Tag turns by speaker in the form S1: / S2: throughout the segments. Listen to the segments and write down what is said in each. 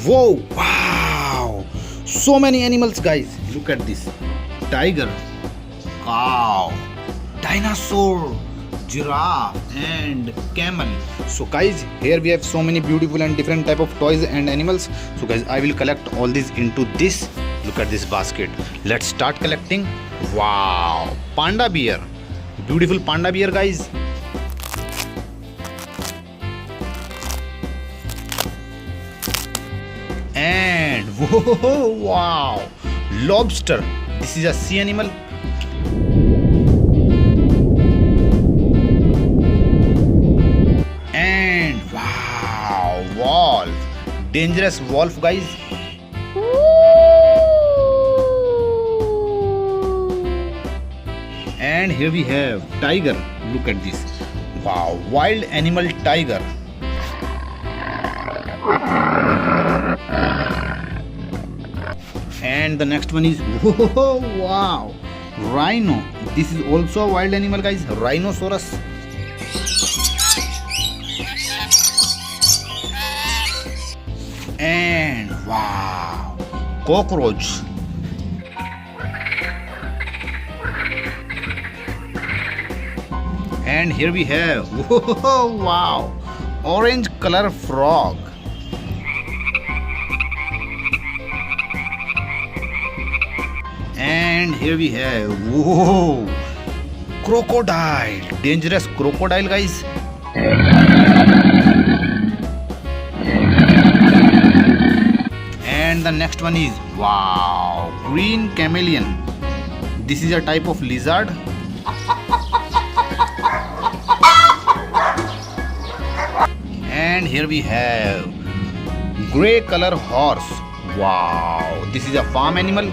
S1: Whoa, wow, so many animals, guys. Look at this: tiger, cow, dinosaur, giraffe, and camel. So guys, here we have so many beautiful and different type of toys and animals. So guys, I will collect all these into this. Look at this basket. Let's start collecting. Wow, panda bear, beautiful panda bear, guys. And whoa, wow, lobster. This is a sea animal. And wow, wolf, dangerous wolf, guys. And here we have tiger. Look at this. Wow, wild animal tiger. And the next one is whoa, wow, rhino. This is also a wild animal, guys. Rhinoceros. And wow, cockroach. And here we have whoa, wow, orange color frog. And here we have whoa, crocodile, dangerous crocodile, guys. And the next one is wow, green chameleon. This is a type of lizard. And here we have gray color horse. Wow, this is a farm animal.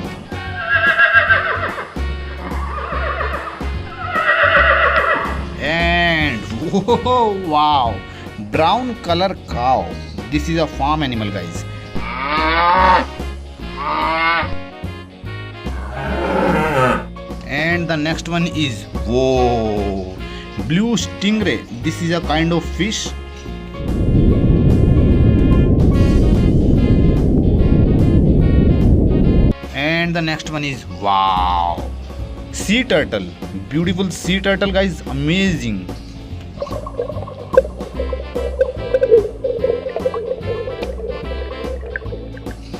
S1: And whoa, wow, brown color cow. This is a farm animal, guys. And the next one is whoa, blue stingray. This is a kind of fish. And the next one is wow, sea turtle, beautiful sea turtle, guys, amazing.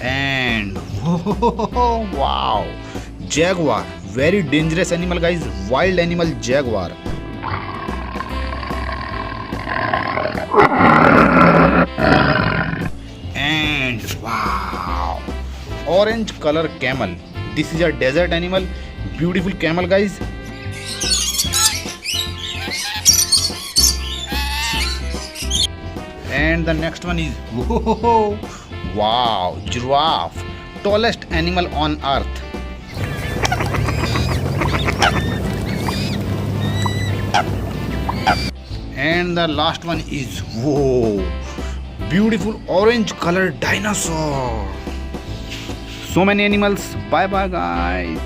S1: And whoa, wow, jaguar, very dangerous animal, guys, wild animal jaguar. And wow, orange color camel. This is a desert animal, beautiful camel, guys. And the next one is whoa, wow, giraffe, tallest animal on earth. And the last one is whoa, beautiful orange color dinosaur. So many animals. Bye bye, guys.